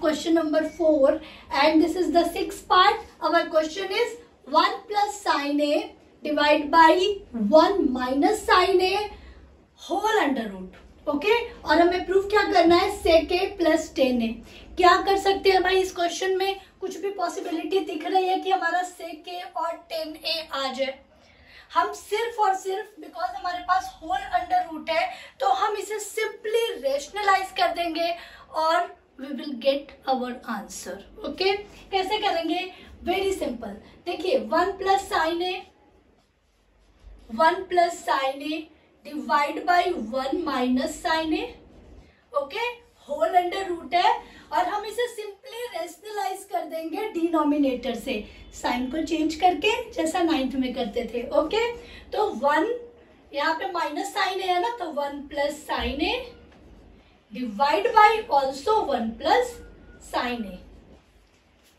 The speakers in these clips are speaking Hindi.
question number 4 and this is the sixth part. Our question is 1 plus sin a divided by 1 minus sin a whole under root. Okay और हमें प्रूफ क्या करना है, sec a plus tan a. क्या कर सकते हैं भाई, इस क्वेश्चन में कुछ भी पॉसिबिलिटी दिख रही है कि हमारा sec a और tan a आ जाए. हम सिर्फ और सिर्फ बिकॉज हमारे पास होल अंडर रूट है तो हम इसे सिंपली रेशनलाइज कर देंगे और we will get our answer. Okay कैसे करेंगे, वेरी सिंपल. देखिए 1 plus sine a divide by 1 minus sine a. Okay whole under root है और हम इसे सिंपली रेशनलाइज कर देंगे डिनोमिनेटर से, साइन को चेंज करके जैसा 9th में करते थे. ओके तो 1 यहाँ पे माइनस साइन है ना, तो 1 plus sine a divide by also 1 plus sine a.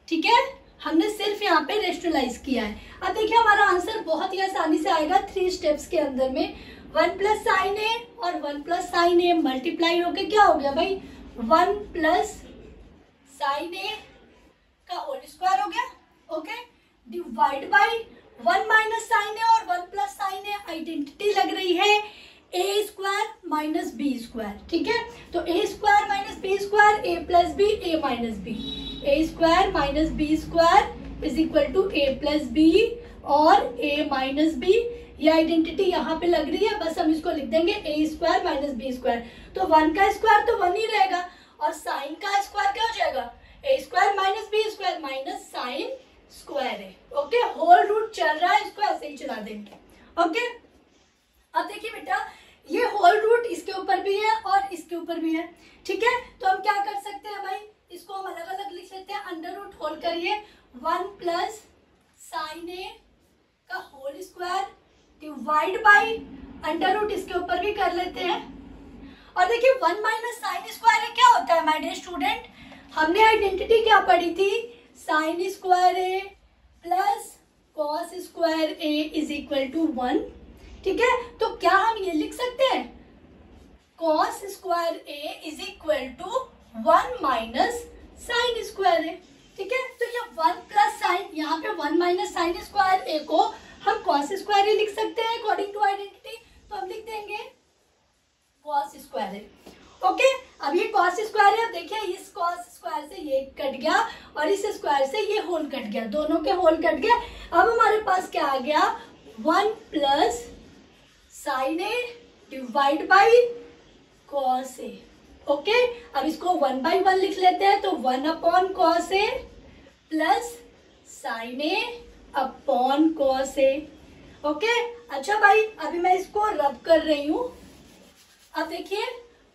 ठीक है, हमने सिर्फ यहाँ पे रेशनलाइज किया है. अब देखिए हमारा आंसर बहुत ही आसानी से आएगा 3 स्टेप्स के अंदर में. 1 प्लस साइन ए और 1 प्लस साइन ए मल्टीप्लाई होके क्या हो गया भाई, 1 प्लस साइन ए का होल स्क्वायर हो गया. Okay divide by 1 minus sine a और 1 प्लस साइन ए आइडेंटिटी लग रही है a square minus b square. ठीक है, तो a square minus b square, A plus b, a minus b. A square minus b square is equal to a plus b और ए माइनस बी. ये आइडेंटिटी यहाँ पे लग रही है, बस हम इसको लिख देंगे ए स्क्वायर माइनस बी स्क्वायर. तो 1 का स्क्वायर तो 1 ही रहेगा और साइन का स्क्वायर क्या हो जाएगा, a square minus b square minus sine square है. ओके होल रूट चल रहा है, इसको ऐसे ही चला देंगे. ओके अब देखिए बेटा ये होल रूट इसके ऊपर भी है और इसके ऊपर भी है. ठीक है, तो हम क्या कर सकते हैं भाई, इसको हम अलग अलग लिख लेते हैं. अंडर रूट होल करिए 1 प्लस साइन ए का whole square divide by under root इसके ऊपर भी कर लेते हैं. और देखिए 1 माइनस साइन स्क्वायर क्या होता है माय डियर स्टूडेंट, हमने आइडेंटिटी क्या पढ़ी थी, sine square A plus cos square a is equal to 1. ठीक है, तो क्या हम ये लिख सकते हैं, cos square a is equal to 1 minus sine square a. ठीक है, तो ये 1 प्लस साइन, यहाँ पे 1 माइनस साइन स्क्वायर ए को हम कॉस स्क्वायर ए लिख सकते हैं अकॉर्डिंग टू आइडेंटिटी. तो हम लिख देंगे कॉस स्क्वायर है. ओके अब ये कॉस स्क्वायर है, अब देखिए इस कॉस स्क्वायर से ये कट गया और इस स्क्वायर से ये होल कट गया, दोनों के होल कट गए. अब हमारे पास क्या आ गया, 1 plus sine a divide by cos A. Okay अब इसको 1 बाई 1 लिख लेते हैं, तो 1 upon cos a plus sine A upon cos A. Okay अच्छा भाई अभी मैं इसको रब कर रही हूं. अब देखिए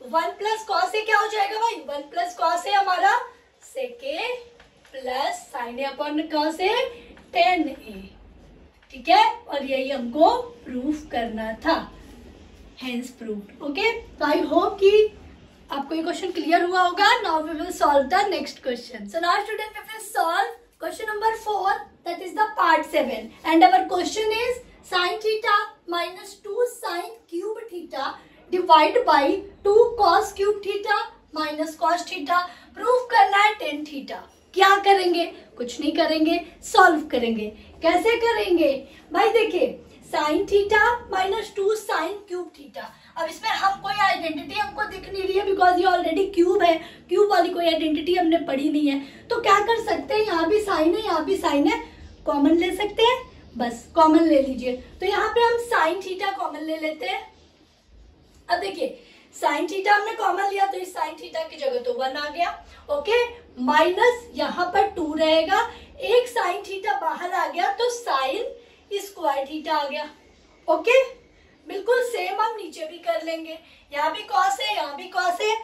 1 प्लस कॉस ए क्या हो जाएगा भाई, 1 प्लस कॉस ए हमारा सेक ए plus sine A upon cos A tan ए. ठीक है, और यही हमको प्रूफ करना था, हेंस प्रूफ. ओके तो आई होप कि आपको ये क्वेश्चन क्लियर हुआ होगा. Now we will solve the next question. So now student we will solve question number 4 that is the part 7 and our question is sin theta minus 2 sin cube theta divide by 2 cos cube theta minus cos theta. Proof करना है tan थीटा. क्या करेंगे, कुछ नहीं करेंगे, सॉल्व करेंगे. कैसे करेंगे भाई, देखिए sin theta minus 2 sin cube theta. अब इसमें हम कोई आइडेंटिटी हमको दिख नहीं रही है बिकॉज ये ऑलरेडी क्यूब है, क्यूब वाली कोई आइडेंटिटी हमने पढ़ी नहीं है. तो क्या कर सकते हैं, यहाँ भी साइन है यहाँ भी साइन है, कॉमन ले सकते हैं, बस कॉमन ले लीजिए. तो यहाँ पे हम साइन थीटा कॉमन ले लेते हैं. अब देखिए साइन थीटा हमने कॉमन लिया तो इस साइन थीटा की जगह तो 1 आ गया. ओके माइनस यहाँ पर 2 रहेगा, एक साइन थीटा बाहर आ गया तो साइन स्क्वायर थीटा आ गया. ओके बिल्कुल सेम हम नीचे भी कर लेंगे, यहाँ भी कॉस है यहाँ भी कॉस है,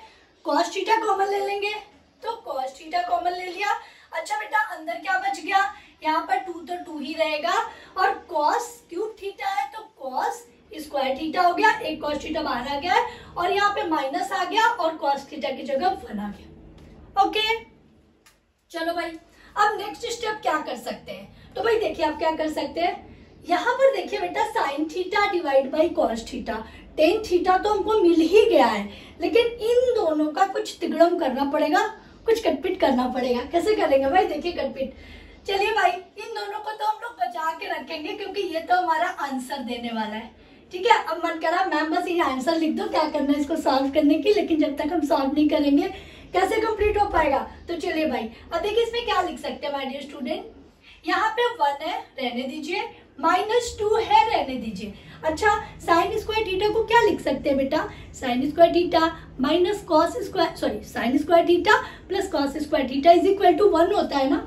कॉस थीटा कॉमन ले लेंगे तो कॉस थीटा कॉमन ले लिया. अच्छा बेटा अंदर क्या बच गया, यहाँ पर 2 तो 2 ही रहेगा और कॉस क्यूब थीटा है तो कॉस स्क्वायर थीटा हो गया, एक कॉस थीटा बाहर आ गया है और यहाँ पे माइनस आ गया और कॉस थीटा की जगह 1 आ गया. ओके चलो भाई अब नेक्स्ट स्टेप क्या कर सकते हैं, तो भाई देखिए आप क्या कर सकते हैं, यहाँ पर देखिए बेटा sine theta divide by cos theta, tan theta तो हमको मिल ही गया है, लेकिन इन दोनों का कुछ तिगड़म करना पड़ेगा, कुछ कटपिट करना पड़ेगा। कैसे करेंगे भाई, देखिए कटपिट। चलिए भाई, इन दोनों को तो हम लोग बचा के रखेंगे क्योंकि ये तो हमारा आंसर देने वाला है, ठीक है। अब मन करा मैम बस ये आंसर लिख दो, क्या करना है इसको सॉल्व करने की, लेकिन जब तक हम सॉल्व नहीं करेंगे कैसे कंप्लीट हो पाएगा। तो चलिए भाई, अब देखिए इसमें क्या लिख सकते हैं माय डियर स्टूडेंट। यहाँ पे 1 है, रहने दीजिए, -2 है, रहने दीजिए। अच्छा, साइन स्क्वायर थीटा को क्या लिख सकते हैं बेटा, sine square theta minus cos square, sorry sine square theta plus cos square theta is equal to 1 होता है ना।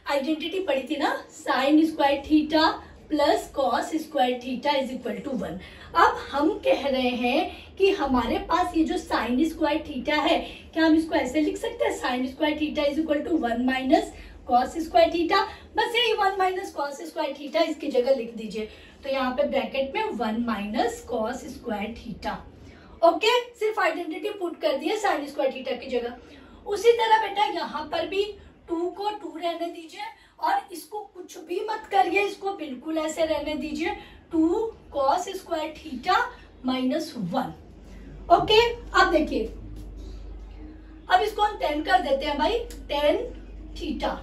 आइडेंटिटी पढ़ी थी ना, sine square theta plus cos square theta is equal to 1। अब हम कह रहे हैं कि हमारे पास ये जो साइन स्क्वायर थीटा है, क्या हम इसको ऐसे लिख सकते हैं, sine square theta is equal to 1 minus cos square theta. बस यही 1 माइनस कॉस स्क्वायर थीटा इसकी जगह लिख दीजिए। तो यहाँ पे ब्रैकेट में 1 minus cos square theta. Okay, सिर्फ आइडेंटिटी पुट कर दिए साइन स्क्वायर थीटा की जगह। उसी तरह बेटा यहाँ पर भी 2 को 2 रहने दीजिए और इसको कुछ भी मत करिए, इसको बिल्कुल ऐसे रहने दीजिए, 2 cos square theta minus 1। Okay, अब देखिए, अब इसको हम 10 कर देते हैं भाई, 10 theta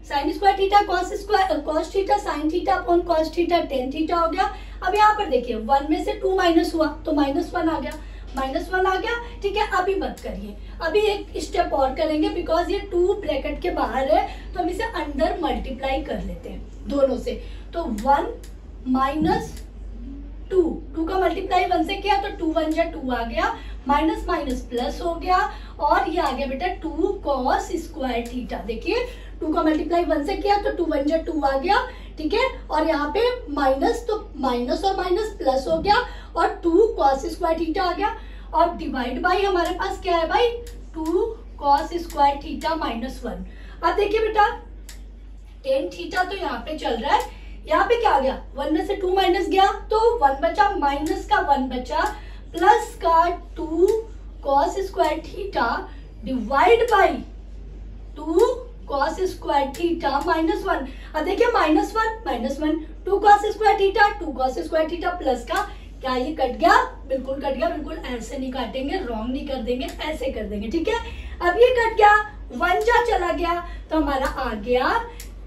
sine square theta cos theta sine theta upon cos theta 10 theta हो गया। अब यहाँ पर देखिए 1 में से 2 माइनस हुआ तो -1 आ गया, -1 आ गया, ठीक है। अभी मत करिए, अभी एक स्टेप और करेंगे, बिकॉज ये 2 ब्रैकेट के बाहर है तो हम इसे अंदर मल्टीप्लाई कर लेते हैं दोनों से। तो 1 माइनस 2 का मल्टीप्लाई 1 से किया तो 2 1 जा 2 आ गया, माइनस माइनस प्लस हो गया और ये आ गया बेटा 2 कॉस स्क्वायर थीटा। देखिए 2 का मल्टीप्लाई 1 से किया तो 2 1 जा 2 आ गया, ठीक है। और यहाँ पे माइनस, तो माइनस और माइनस प्लस हो गया और 2 कॉस स्क्वायर थीटा आ गया। और डिवाइड बाई हमारे पास क्या है भाई, 2 कॉस स्क्वायर थीटा माइनस 1। अब देखिए बेटा 10 थीटा तो यहाँ पे चल रहा है, यहाँ पे क्या आ गया, 1 में से 2 माइनस गया तो 1 बचा, माइनस का 1 बचा, प्लस का 2 cos square theta divide by 2 cos square theta minus 1। अब देखिए -1 2 cos square theta 2 cos square theta plus का, क्या ये कट गया, बिल्कुल कट गया, बिल्कुल ऐसे नहीं काटेंगे, रॉन्ग नहीं कर देंगे, ऐसे कर देंगे, ठीक है। अब ये कट गया, 1 जा चला गया तो हमारा आ गया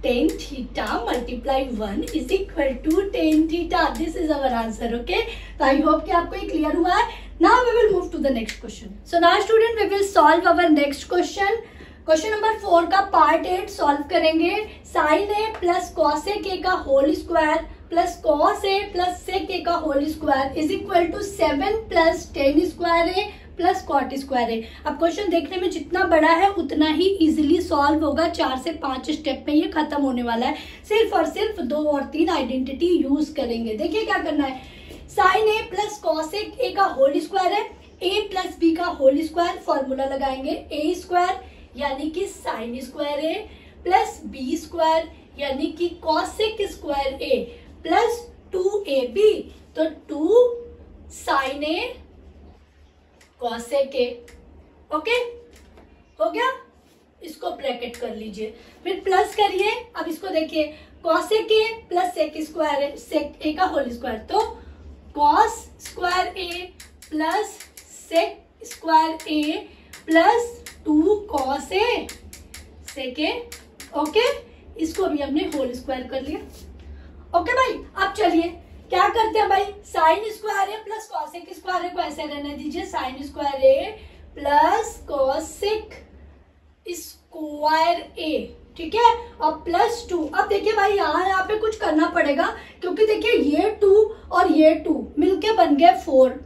10 theta multiply 1 is equal to 10 theta. This is our answer. Okay, तो आई होप कि आपको ये क्लियर हुआ है। Now we will move to the next question. So now student we will solve our next question. Question number 4 का पार्ट 8 सॉल्व करेंगे। साइन ए प्लस कॉसेक ए का whole square plus cos a plus sec ए का whole square is equal to 7 plus 10 square A plus cot square a. अब क्वेश्चन देखने में जितना बड़ा है उतना ही इजीली सॉल्व होगा, 4 से 5 स्टेप में ये खत्म होने वाला है। सिर्फ और सिर्फ 2 और 3 आइडेंटिटी यूज करेंगे। देखिए क्या करना है, साइन ए प्लस कॉसेक ए का होल स्क्वायर है, ए प्लस बी का होल स्क्वायर, फॉर्मूला लगाएंगे ए स्क्वायर यानी कि साइन स्क्वायर ए प्लस बी स्क्वायर यानी कि कॉसेक स्क्वायर ए प्लस 2ab, तो 2 sine A cosec A. Okay, हो गया, इसको ब्रैकेट कर लीजिए, फिर प्लस करिए। अब इसको देखिए, cosec A plus sec square है, सेक ए का होल स्क्वायर, तो cos square A plus sec square A plus 2 cos A sec A. Okay, इसको भी हमने होल स्क्वायर कर लिया। ओके भाई, अब चलिए क्या करते हैं भाई, साइन स्क्वायर ए प्लस कॉसेक स्क्वायर ए को ऐसे रहने दीजिए, sign square A plus cosec square a, ठीक है, और प्लस 2। अब देखिए भाई यहाँ पे कुछ करना पड़ेगा, क्योंकि देखिए ये 2 और ये 2 मिलके बन गए 4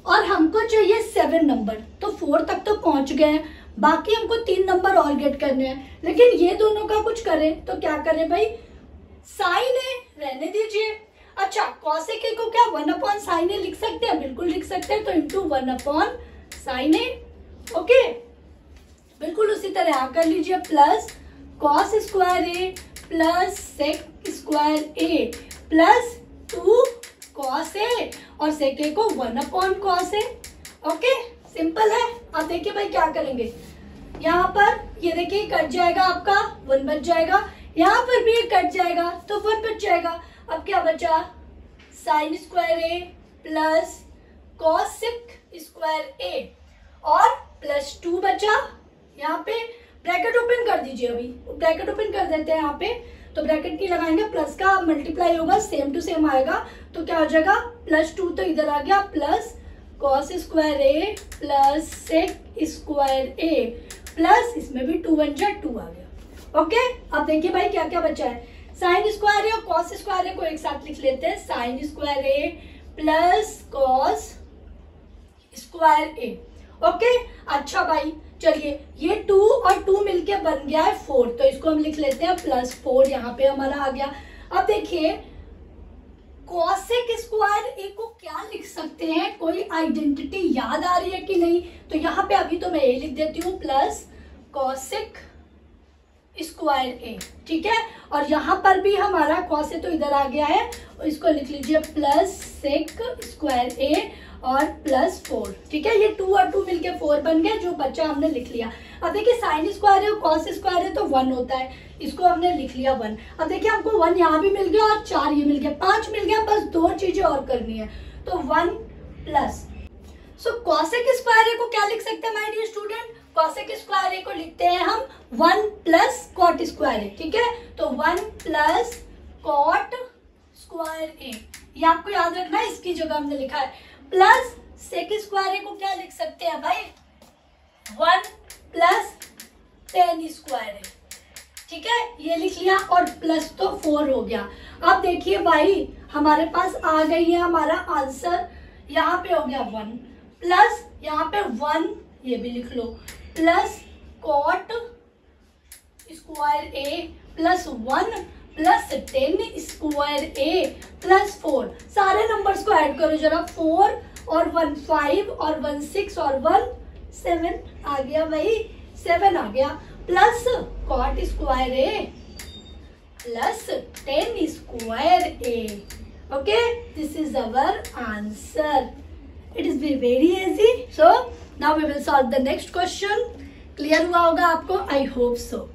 और हमको चाहिए 7 नंबर, तो 4 तक तो पहुंच गए हैं, बाकी हमको 3 नंबर और गेट करने हैं। लेकिन ये दोनों का कुछ करें तो क्या करें भाई, साइन ए रहने दीजिए। अच्छा, कॉसेक ए को क्या 1 अपॉन साइन ए लिख सकते हैं, बिल्कुल लिख सकते हैं, तो into 1 upon sine a. Okay, बिल्कुल उसी तरह यहाँ कर लीजिए, प्लस कॉस स्क्वायर ए प्लस सेक स्क्वायर ए प्लस 2 कॉस ए और सेक ए को 1 upon cos A. Okay, simple है। अब देखिए भाई क्या करेंगे, यहाँ पर ये देखिए कट जाएगा, आपका 1 बच जाएगा, यहाँ पर भी कट जाएगा तो 1 बच जाएगा। अब क्या बचा, साइन स्क्वायर ए प्लस कॉसेक स्क्वायर ए और प्लस 2 बचा यहाँ पे ब्रैकेट ओपन कर दीजिए, अभी ब्रैकेट ओपन कर देते हैं यहाँ पे, तो ब्रैकेट की लगाएंगे, प्लस का मल्टीप्लाई होगा, सेम टू सेम आएगा, तो क्या हो जाएगा +2 तो इधर आ गया, प्लस cos स्क्वायर ए प्लस sec स्क्वायर ए प्लस इसमें भी 2 1 जा 2 आ गया। ओके, अब देखिए भाई क्या क्या बचा है, साइन स्क्वायर ए और cos स्क्वायर ए को एक साथ लिख लेते हैं, sine square A plus cos square A. Okay, अच्छा भाई चलिए ये 2 और 2 मिलके बन गया है 4, तो इसको हम लिख लेते हैं +4, यहाँ पे हमारा आ गया। अब देखिए cosec स्क्वायर ए को क्या लिख सकते हैं, कोई आइडेंटिटी याद आ रही है कि नहीं, तो यहाँ पे अभी तो मैं ये लिख देती हूँ प्लस cosec स्क्वायर ए, ठीक है, और यहाँ पर भी हमारा cos ए तो इधर आ गया है, इसको लिख लीजिए प्लस sec स्क्वायर ए और +4, ठीक है, ये 2 और 2 मिलके 4 बन गए, जो बच्चा हमने लिख लिया। अब देखिए साइन स्क्वायर है और cos स्क्वायर है तो 1 होता है, इसको हमने लिख लिया 1। अब देखिए आपको 1 यहाँ भी मिल गया और 4 ये मिल गया, 5 मिल गया, बस 2 चीजें और करनी है, तो 1 प्लस। सो cosec स्क्वायर को क्या लिख सकते हैं my dear student, cosec square को लिखते हैं हम 1 प्लस cot स्क्वायर, ठीक है, तो 1 प्लस cot स्क्वायर ए, ये आपको याद रखना है, इसकी जगह हमने लिखा है, प्लस sec स्क्वायर को क्या लिख सकते हैं भाई, 1 प्लस tan स्क्वायर है, ठीक है, ये लिख लिया, और प्लस तो 4 हो गया। अब देखिए भाई हमारे पास आ गई है हमारा आंसर, यहाँ पे हो गया 1 प्लस यहाँ पे 1, ये भी लिख लो, प्लस cot स्क्वायर ए प्लस 1 प्लस tan स्क्वायर ए प्लस 4, सारे नंबर्स को ऐड करो जरा, 4 और 1 5 और 1 6 और 1 7 आ गया भाई, 7 आ गया, plus cot square A plus tan square A. Okay, this is our answer, it is very easy. So now we will solve the next question. Clear हुआ होगा आपको, आई होप सो।